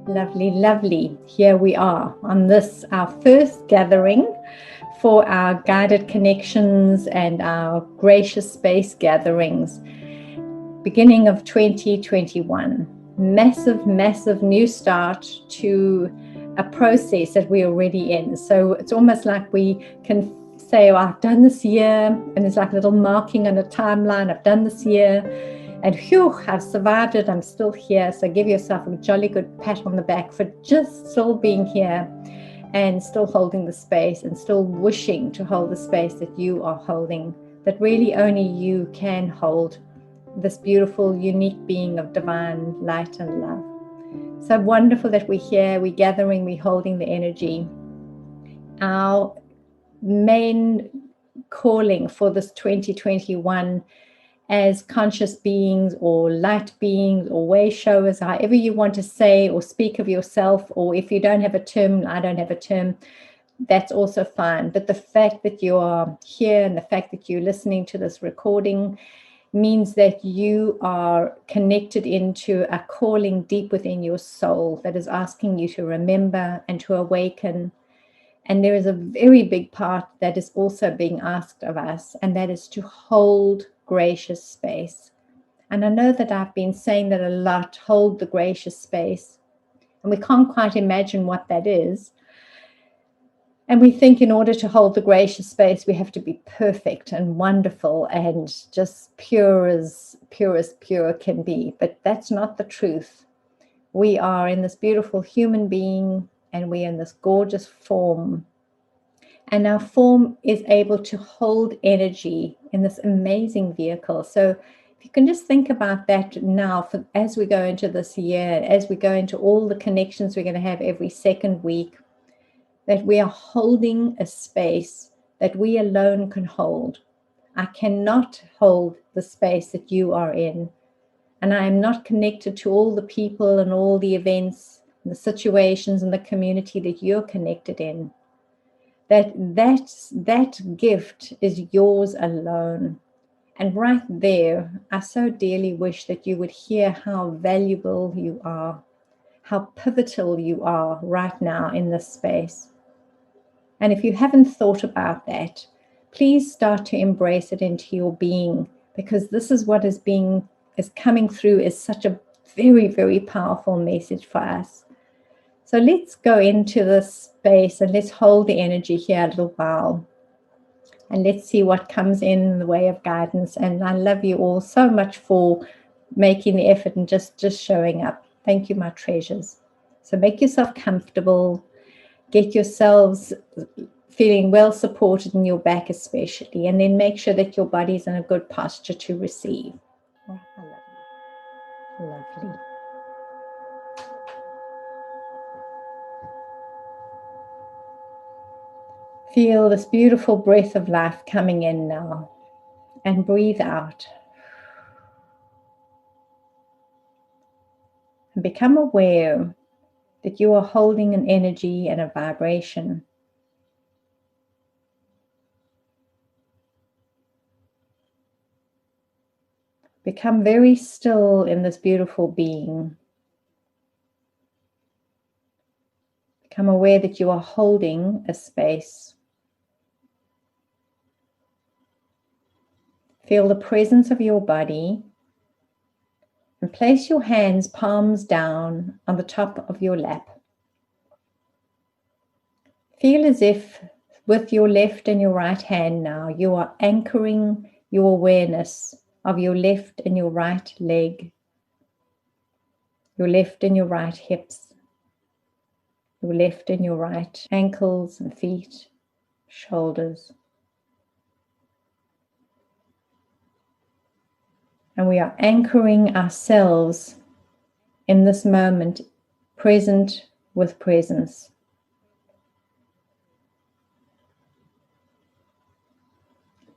Lovely, lovely. Here we are on this, our first gathering for our guided connections and our gracious space gatherings, beginning of 2021. Massive, massive new start to a process that we're already in. So it's almost like we can say, oh, I've done this year, and there's like a little marking on a timeline. I've done this year. And whew, I've survived it, I'm still here. So give yourself a jolly good pat on the back for just still being here and still holding the space and still wishing to hold the space that you are holding, that really only you can hold, this beautiful, unique being of divine light and love. So wonderful that we're here, we're gathering, we're holding the energy. Our main calling for this 2021 as conscious beings or light beings or way showers, however you want to say or speak of yourself, or if you don't have a term, I don't have a term, that's also fine. But the fact that you are here and the fact that you're listening to this recording means that you are connected into a calling deep within your soul that is asking you to remember and to awaken. And there is a very big part that is also being asked of us, and that is to hold gracious space. And I know that I've been saying that a lot, hold the gracious space. And we can't quite imagine what that is. And we think in order to hold the gracious space, we have to be perfect and wonderful and just pure as pure can be. But that's not the truth. We are in this beautiful human being, and we are in this gorgeous form. And our form is able to hold energy in this amazing vehicle. So if you can just think about that now, as we go into this year, as we go into all the connections we're going to have every second week, that we are holding a space that we alone can hold. I cannot hold the space that you are in. And I am not connected to all the people and all the events, and the situations and the community that you're connected in. That gift is yours alone. And right there, I so dearly wish that you would hear how valuable you are, how pivotal you are right now in this space. And if you haven't thought about that, please start to embrace it into your being, because this is what is coming through as such a very, very powerful message for us. So let's go into this space and let's hold the energy here a little while. And let's see what comes in the way of guidance. And I love you all so much for making the effort and just showing up. Thank you, my treasures. So make yourself comfortable. Get yourselves feeling well supported in your back especially. And then make sure that your body's in a good posture to receive. Oh, I love you. Lovely. Feel this beautiful breath of life coming in now, and breathe out. And become aware that you are holding an energy and a vibration. Become very still in this beautiful being. Become aware that you are holding a space. Feel the presence of your body, and place your hands palms down on the top of your lap. Feel as if with your left and your right hand now, you are anchoring your awareness of your left and your right leg, your left and your right hips, your left and your right ankles and feet, shoulders. And we are anchoring ourselves in this moment, present with presence.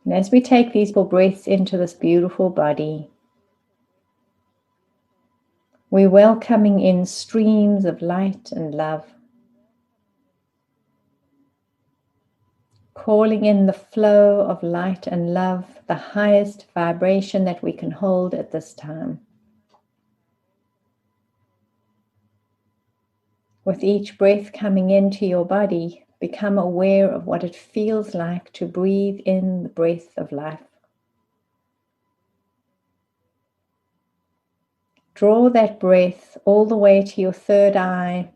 And as we take these full breaths into this beautiful body, we're welcoming in streams of light and love, calling in the flow of light and love, the highest vibration that we can hold at this time. With each breath coming into your body, become aware of what it feels like to breathe in the breath of life. Draw that breath all the way to your third eye.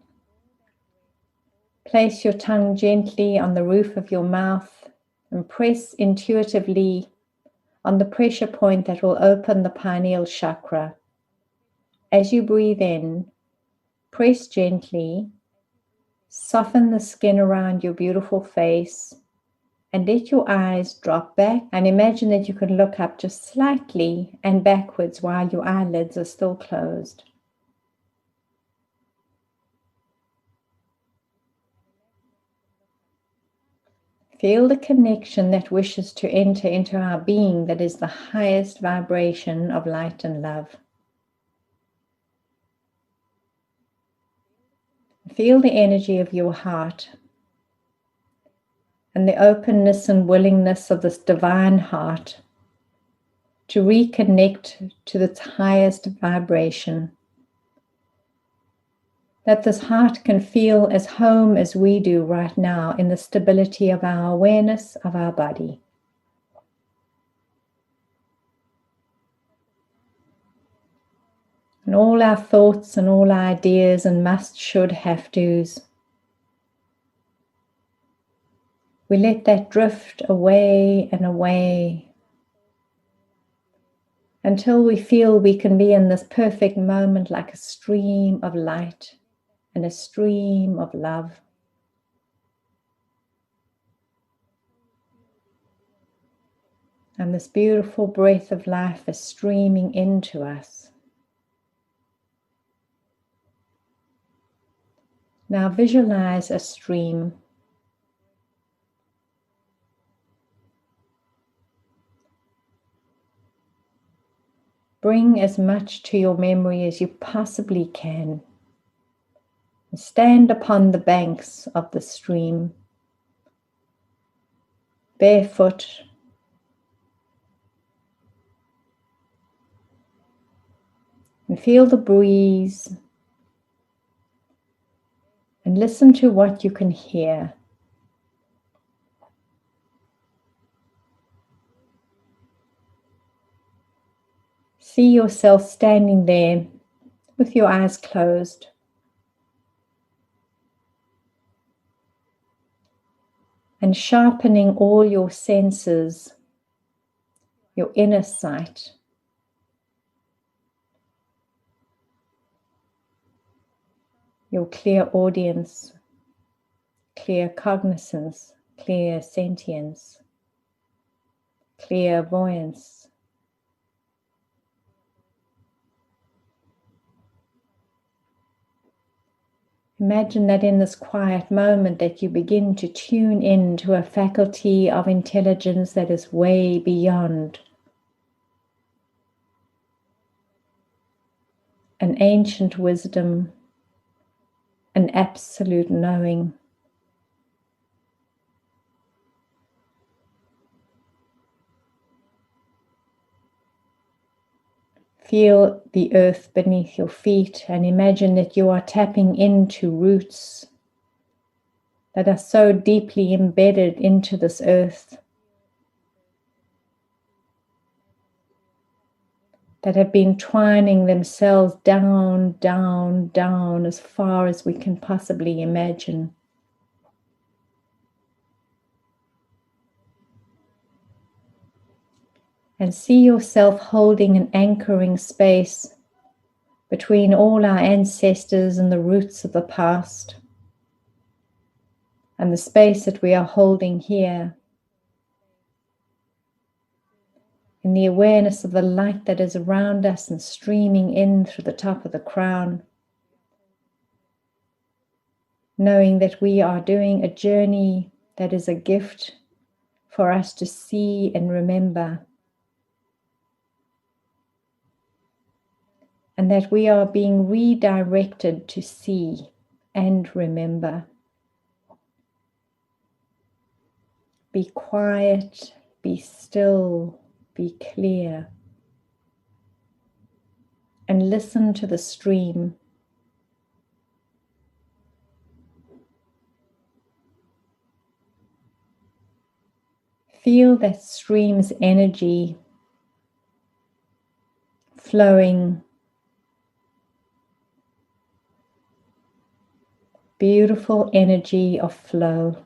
Place your tongue gently on the roof of your mouth and press intuitively on the pressure point that will open the pineal chakra. As you breathe in, press gently, soften the skin around your beautiful face, and let your eyes drop back, and imagine that you can look up just slightly and backwards while your eyelids are still closed. Feel the connection that wishes to enter into our being, that is the highest vibration of light and love. Feel the energy of your heart and the openness and willingness of this divine heart to reconnect to its highest vibration. That this heart can feel as home as we do right now in the stability of our awareness of our body. And all our thoughts and all our ideas and must, should, have tos, we let that drift away and away until we feel we can be in this perfect moment like a stream of light and a stream of love. And this beautiful breath of life is streaming into us. Now visualize a stream. Bring as much to your memory as you possibly can. Stand upon the banks of the stream, barefoot, and feel the breeze, and listen to what you can hear. See yourself standing there with your eyes closed. And sharpening all your senses, your inner sight. Your clear audience, clear cognizance, clear sentience, clairvoyance. Imagine that in this quiet moment that you begin to tune in to a faculty of intelligence that is way beyond an ancient wisdom, an absolute knowing. Feel the earth beneath your feet and imagine that you are tapping into roots that are so deeply embedded into this earth, that have been twining themselves down, down, down as far as we can possibly imagine. And see yourself holding an anchoring space between all our ancestors and the roots of the past, and the space that we are holding here, in the awareness of the light that is around us and streaming in through the top of the crown, knowing that we are doing a journey that is a gift for us to see and remember, and that we are being redirected to see and remember. Be quiet, be still, be clear, and listen to the stream. feel that stream's energy flowing. Beautiful energy of flow.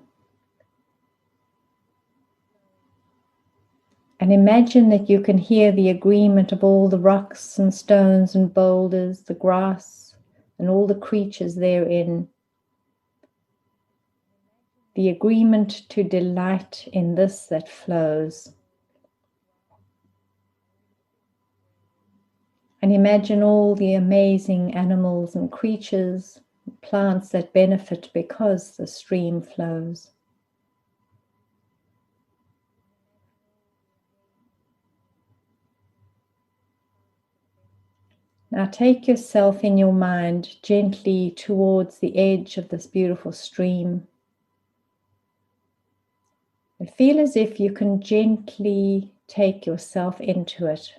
And imagine that you can hear the agreement of all the rocks and stones and boulders, the grass and all the creatures therein. The agreement to delight in this that flows. And imagine all the amazing animals and creatures, plants that benefit because the stream flows. Now take yourself in your mind gently towards the edge of this beautiful stream. And feel as if you can gently take yourself into it.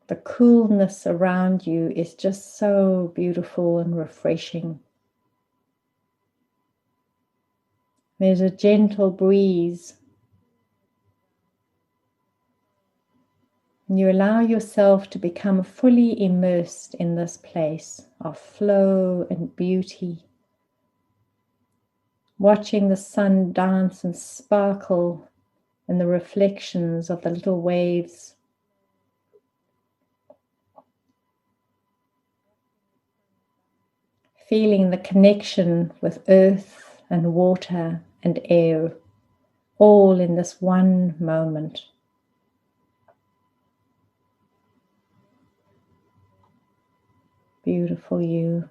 The coolness around you is just so beautiful and refreshing. There's a gentle breeze. And you allow yourself to become fully immersed in this place of flow and beauty. Watching the sun dance and sparkle in the reflections of the little waves. Feeling the connection with earth and water and air, all in this one moment. Beautiful you.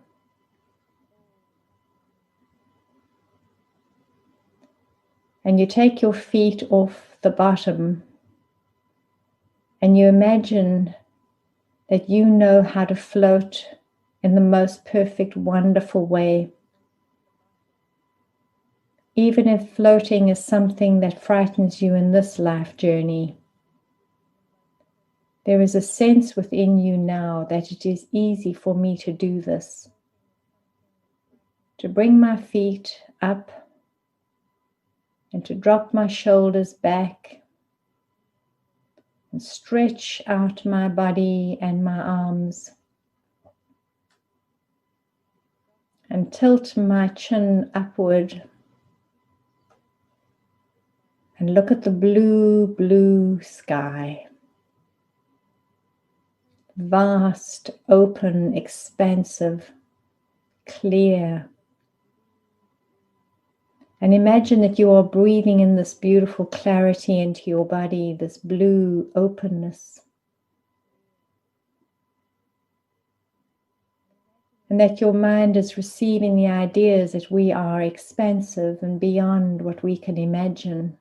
And you take your feet off the bottom and you imagine that you know how to float in the most perfect, wonderful way. Even if floating is something that frightens you in this life journey, there is a sense within you now that it is easy for me to do this. To bring my feet up and to drop my shoulders back and stretch out my body and my arms and tilt my chin upward and look at the blue, blue sky. Vast, open, expansive, clear. And imagine that you are breathing in this beautiful clarity into your body, this blue openness. And that your mind is receiving the ideas that we are expansive and beyond what we can imagine.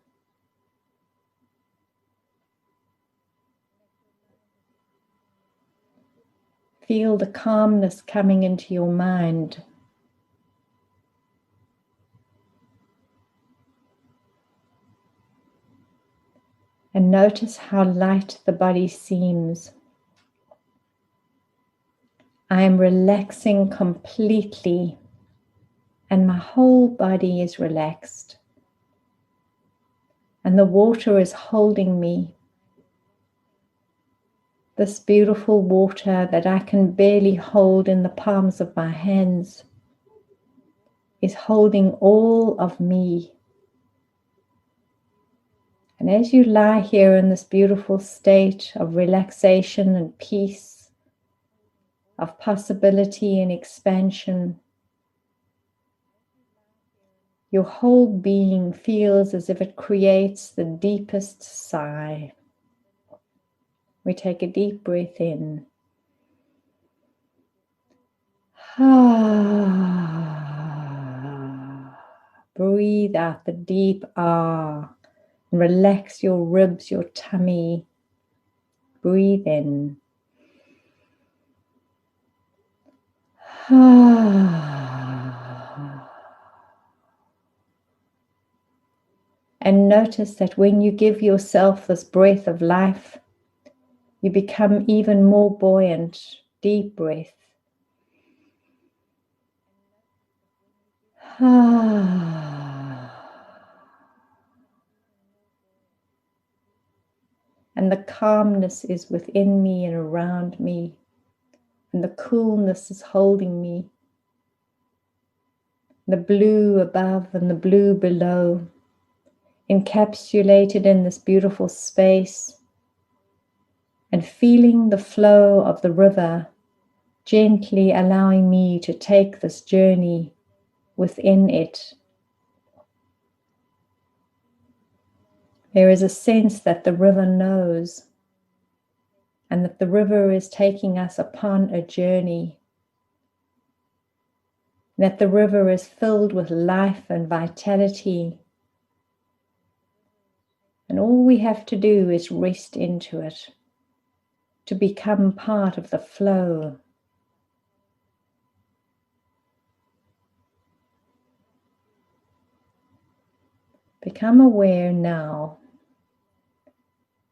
Feel the calmness coming into your mind. And notice how light the body seems. I am relaxing completely, and my whole body is relaxed. And the water is holding me. This beautiful water that I can barely hold in the palms of my hands is holding all of me. And as you lie here in this beautiful state of relaxation and peace, of possibility and expansion, your whole being feels as if it creates the deepest sigh. We take a deep breath in. Breathe out the deep ah. And relax your ribs, your tummy. Breathe in. And notice that when you give yourself this breath of life, you become even more buoyant. Deep breath. And the calmness is within me and around me, and the coolness is holding me. The blue above and the blue below, encapsulated in this beautiful space, and feeling the flow of the river, gently allowing me to take this journey within it. There is a sense that the river knows, and that the river is taking us upon a journey, that the river is filled with life and vitality, and all we have to do is rest into it, to become part of the flow. Become aware now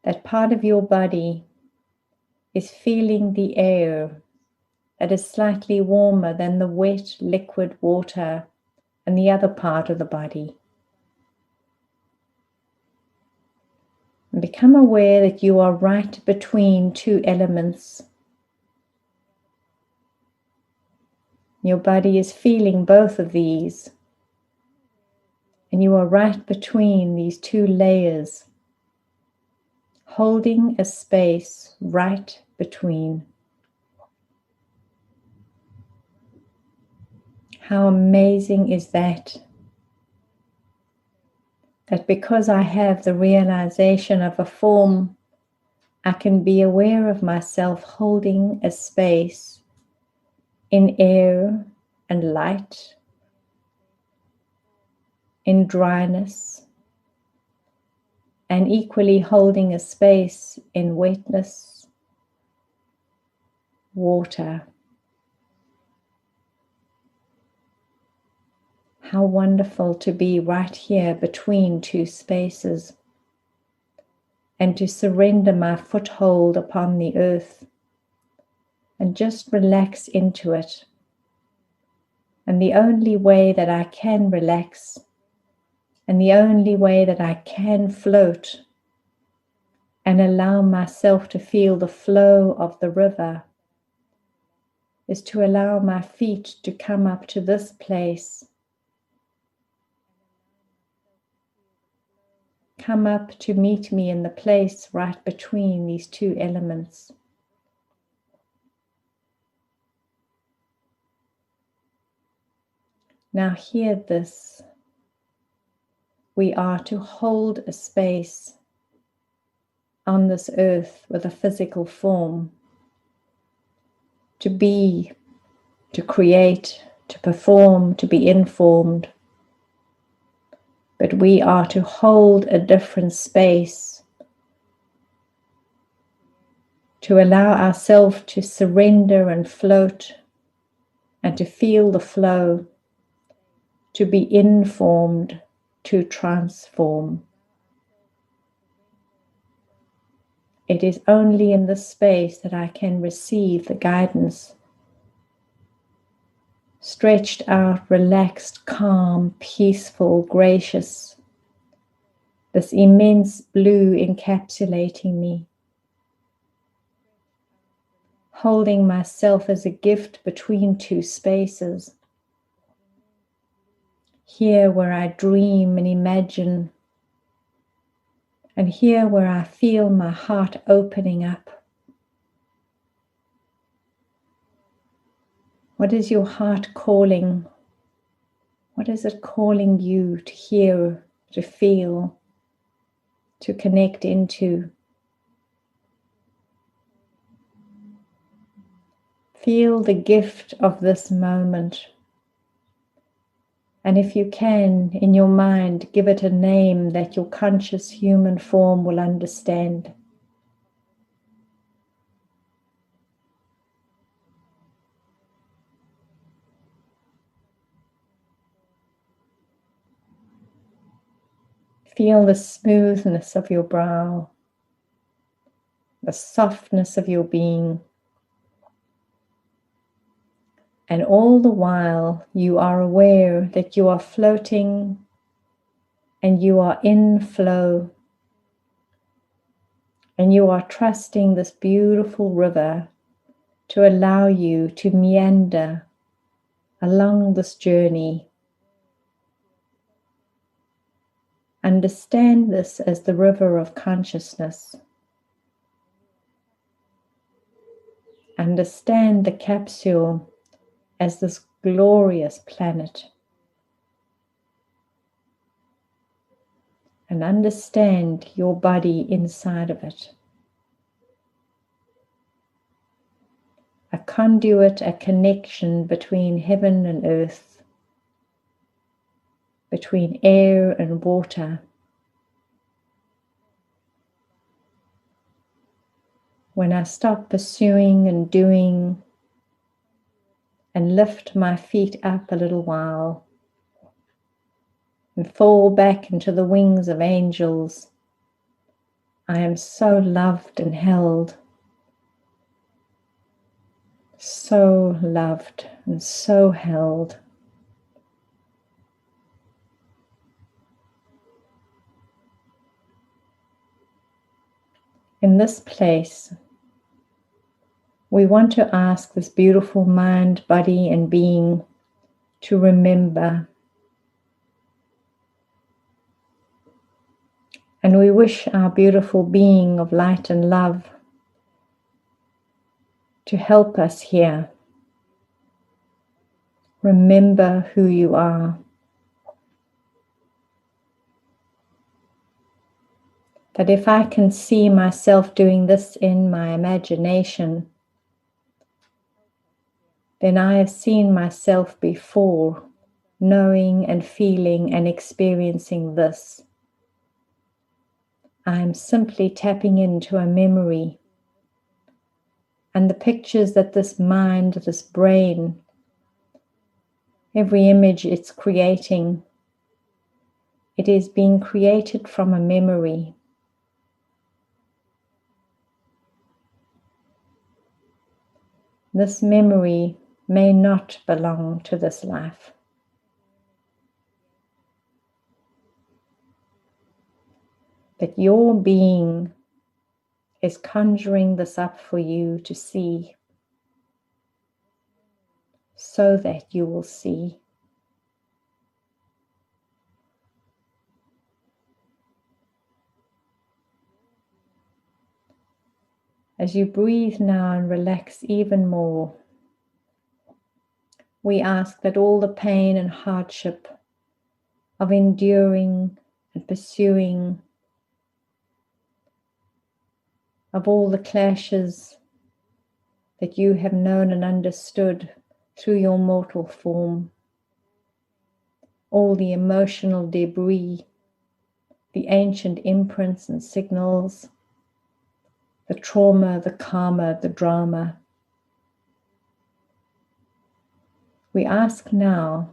that part of your body is feeling the air that is slightly warmer than the wet liquid water and the other part of the body. And become aware that you are right between two elements. Your body is feeling both of these, and you are right between these two layers, holding a space right between. How amazing is that? That because I have the realization of a form, I can be aware of myself holding a space in air and light, in dryness, and equally holding a space in wetness, water. How wonderful to be right here between two spaces, and to surrender my foothold upon the earth and just relax into it. And the only way that I can relax, and the only way that I can float and allow myself to feel the flow of the river, is to allow my feet to come up to this place. Come up to meet me in the place right between these two elements. Now hear this. We are to hold a space on this earth with a physical form. To be, to create, to perform, to be informed. But we are to hold a different space, to allow ourselves to surrender and float, and to feel the flow, to be informed, to transform. It is only in this space that I can receive the guidance. Stretched out, relaxed, calm, peaceful, gracious. This immense blue encapsulating me. Holding myself as a gift between two spaces. Here where I dream and imagine. And here where I feel my heart opening up. What is your heart calling? What is it calling you to hear, to feel, to connect into? Feel the gift of this moment. And if you can, in your mind, give it a name that your conscious human form will understand. Feel the smoothness of your brow, the softness of your being, And all the while you are aware that you are floating and you are in flow. And you are trusting this beautiful river to allow you to meander along this journey. Understand this as the river of consciousness. Understand the capsule as this glorious planet. And understand your body inside of it. A conduit, a connection between heaven and earth, between air and water. When I stop pursuing and doing and lift my feet up a little while and fall back into the wings of angels, I am so loved and held, so loved and so held. In this place, we want to ask this beautiful mind, body, and being to remember. And we wish our beautiful being of light and love to help us here. Remember who you are. That if I can see myself doing this in my imagination, then I have seen myself before, knowing and feeling and experiencing this. I am simply tapping into a memory. And the pictures that this mind, this brain, every image it's creating, it is being created from a memory. This memory may not belong to this life. But your being is conjuring this up for you to see, so that you will see. As you breathe now and relax even more, we ask that all the pain and hardship of enduring and pursuing, of all the clashes that you have known and understood through your mortal form, all the emotional debris, the ancient imprints and signals, the trauma, the karma, the drama. We ask now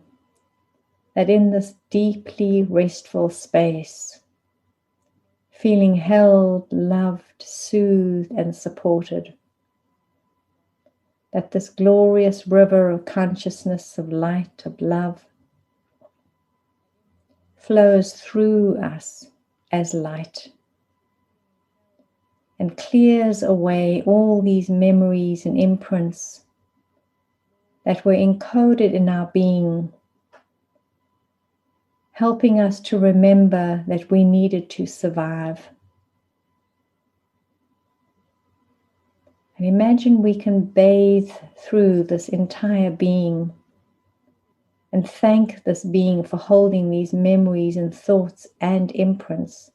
that in this deeply restful space, feeling held, loved, soothed, and supported, that this glorious river of consciousness, of light, of love, flows through us as light and clears away all these memories and imprints that were encoded in our being, helping us to remember that we needed to survive. And imagine we can bathe through this entire being and thank this being for holding these memories and thoughts and imprints,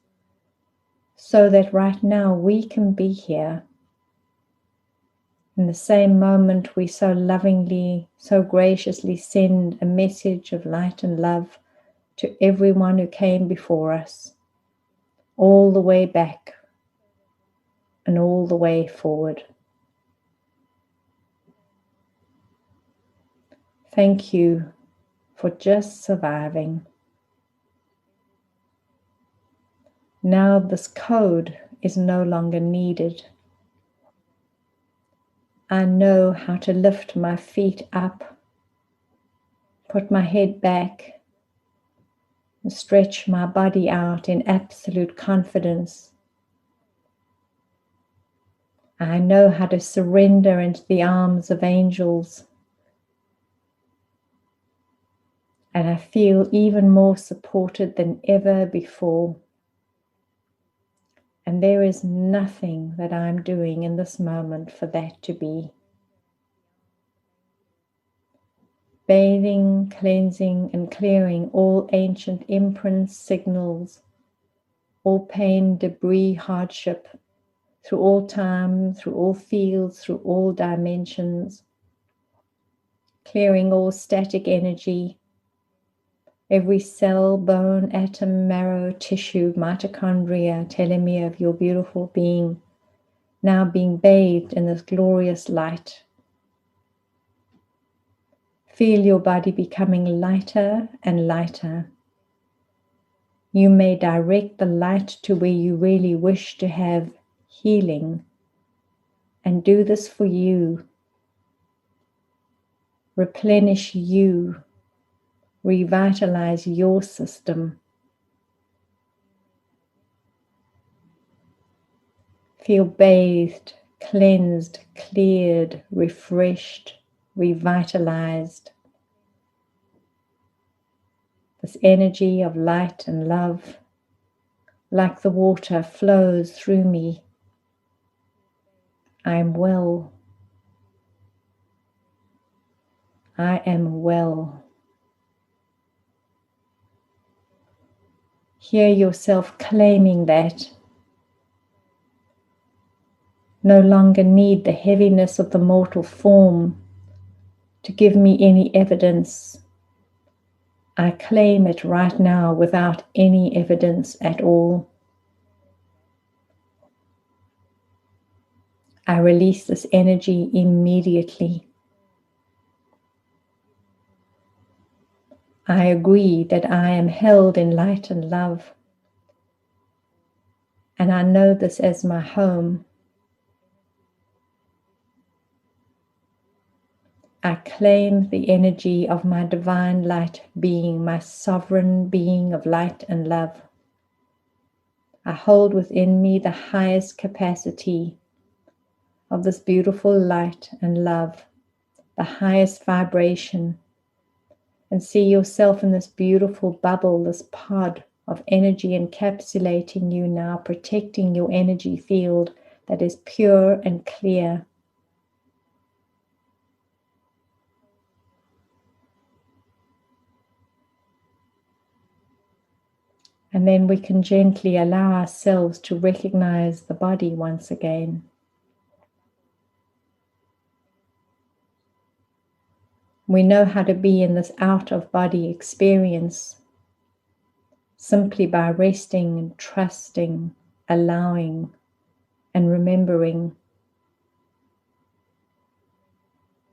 so that right now we can be here. In the same moment, we so lovingly, so graciously send a message of light and love to everyone who came before us, all the way back and all the way forward. Thank you for just surviving. Now this code is no longer needed. I know how to lift my feet up put my head back and stretch my body out in absolute confidence. I know how to surrender into the arms of angels. And I feel even more supported than ever before. And there is nothing that I'm doing in this moment for that to be. Bathing, cleansing, and clearing all ancient imprints, signals, all pain, debris, hardship, through all time, through all fields, through all dimensions. Clearing all static energy, every cell, bone, atom, marrow, tissue, mitochondria, telomere of your beautiful being, now being bathed in this glorious light. Feel your body becoming lighter and lighter. You may direct the light to where you really wish to have healing, and do this for you. Replenish you. Revitalize your system. Feel bathed, cleansed, cleared, refreshed, revitalized. This energy of light and love, like the water, flows through me. I am well. I am well. Hear yourself claiming that. No longer need the heaviness of the mortal form to give me any evidence. I claim it right now without any evidence at all. I release this energy immediately. I agree that I am held in light and love, and I know this as my home. I claim the energy of my divine light being, my sovereign being of light and love. I hold within me the highest capacity of this beautiful light and love, the highest vibration, and see yourself in this beautiful bubble, this pod of energy encapsulating you now, protecting your energy field that is pure and clear. And then we can gently allow ourselves to recognize the body once again. We know how to be in this out-of-body experience simply by resting and trusting, allowing, and remembering.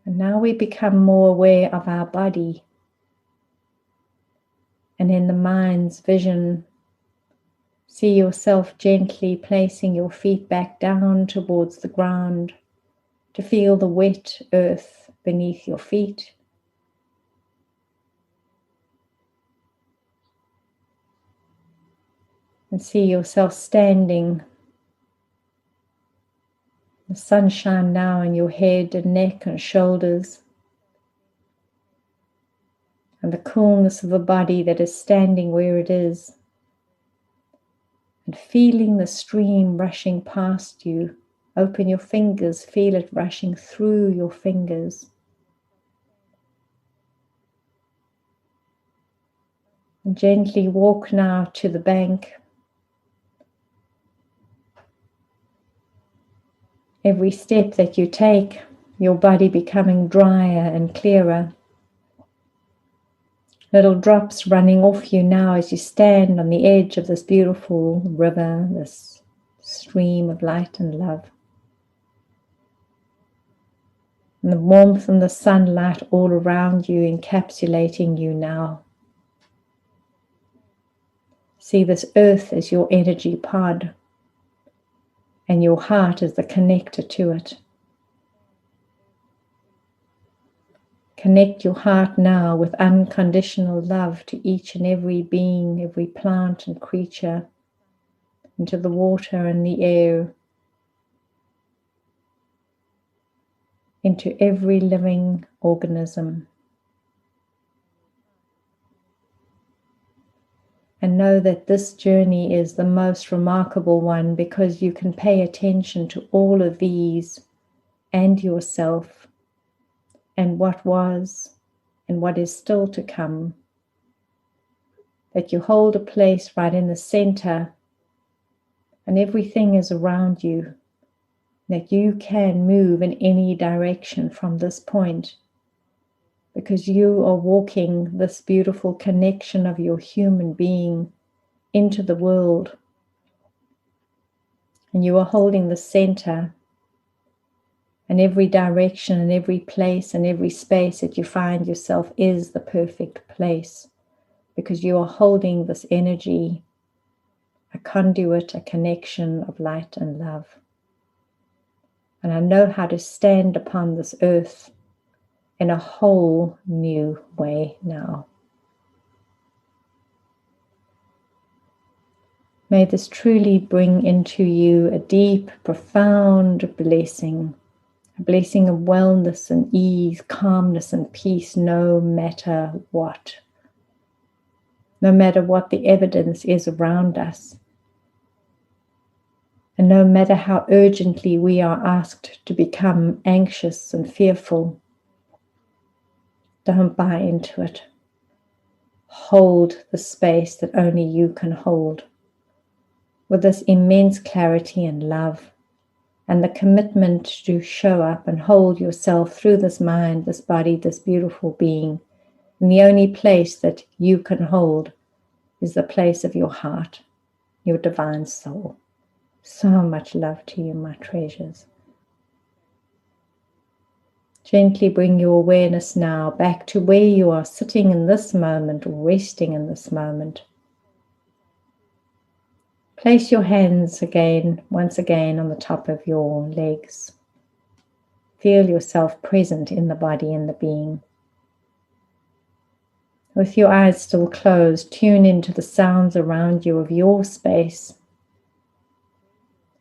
And now we become more aware of our body. And in the mind's vision, see yourself gently placing your feet back down towards the ground to feel the wet earth beneath your feet. And see yourself standing. The sunshine now in your head and neck and shoulders. And the coolness of the body that is standing where it is. And feeling the stream rushing past you. Open your fingers, feel it rushing through your fingers. And gently walk now to the bank. Every step that you take, your body becoming drier and clearer. Little drops running off you now as you stand on the edge of this beautiful river, this stream of light and love. And the warmth and the sunlight all around you, encapsulating you now. See this earth as your energy pod, and your heart as the connector to it. Connect your heart now with unconditional love to each and every being, every plant and creature, into the water and the air, into every living organism. And know that this journey is the most remarkable one, because you can pay attention to all of these and yourself and what was and what is still to come. That you hold a place right in the center and everything is around you. That you can move in any direction from this point, because you are walking this beautiful connection of your human being into the world. And you are holding the center, and every direction and every place and every space that you find yourself is the perfect place, because you are holding this energy, a conduit, a connection of light and love. And I know how to stand upon this earth in a whole new way now. May this truly bring into you a deep, profound blessing. A blessing of wellness and ease, calmness and peace, no matter what. No matter what the evidence is around us. And no matter how urgently we are asked to become anxious and fearful, don't buy into it. Hold the space that only you can hold, with this immense clarity and love, and the commitment to show up and hold yourself through this mind, this body, this beautiful being. And the only place that you can hold is the place of your heart, your divine soul. So much love to you, my treasures. Gently bring your awareness now back to where you are sitting in this moment, resting in this moment. Place your hands once again on the top of your legs. Feel yourself present in the body and the being. With your eyes still closed, tune into the sounds around you of your space.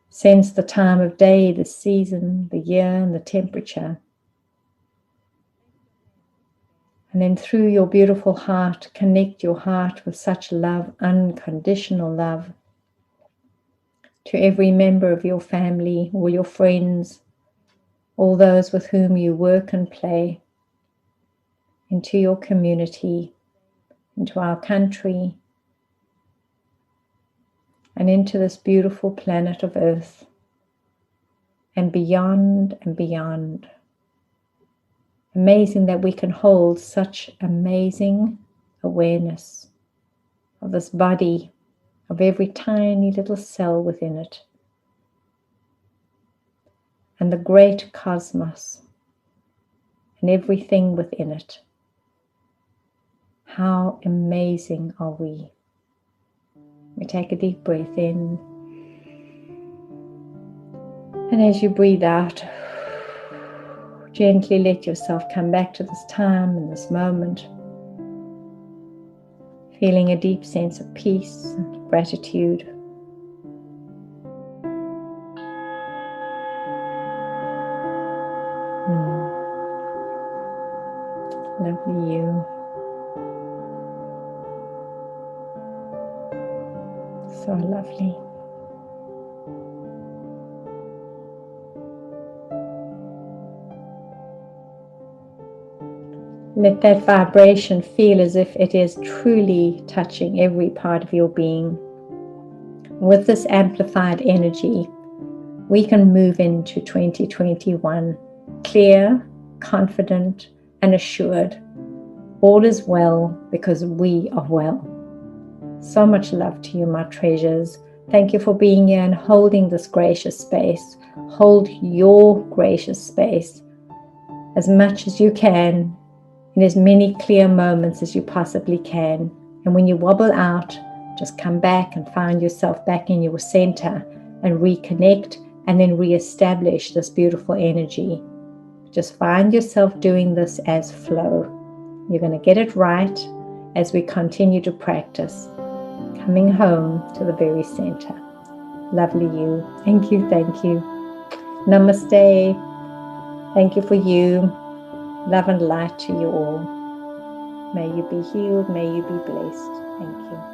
Sense the time of day, the season, the year, and the temperature. And then through your beautiful heart, connect your heart with such love, unconditional love, to every member of your family, all your friends, all those with whom you work and play, into your community, into our country, and into this beautiful planet of Earth, and beyond and beyond. Amazing that we can hold such amazing awareness of this body, of every tiny little cell within it, and the great cosmos, and everything within it. How amazing are we? We take a deep breath in, and as you breathe out, gently let yourself come back to this time and this moment, feeling a deep sense of peace and gratitude. Lovely you. So lovely. Let that vibration feel as if it is truly touching every part of your being. With this amplified energy, we can move into 2021 clear, confident, and assured. All is well because we are well. So much love to you, my treasures. Thank you for being here and holding this gracious space. Hold your gracious space as much as you can, in as many clear moments as you possibly can. And when you wobble out, just come back and find yourself back in your center and reconnect, and then reestablish this beautiful energy Just find yourself doing this as flow. You're going to get it right as we continue to practice. Coming home to the very center. Lovely you. Thank you, thank you. Namaste. Thank you for you. Love and light to you all. May you be healed. May you be blessed. Thank you.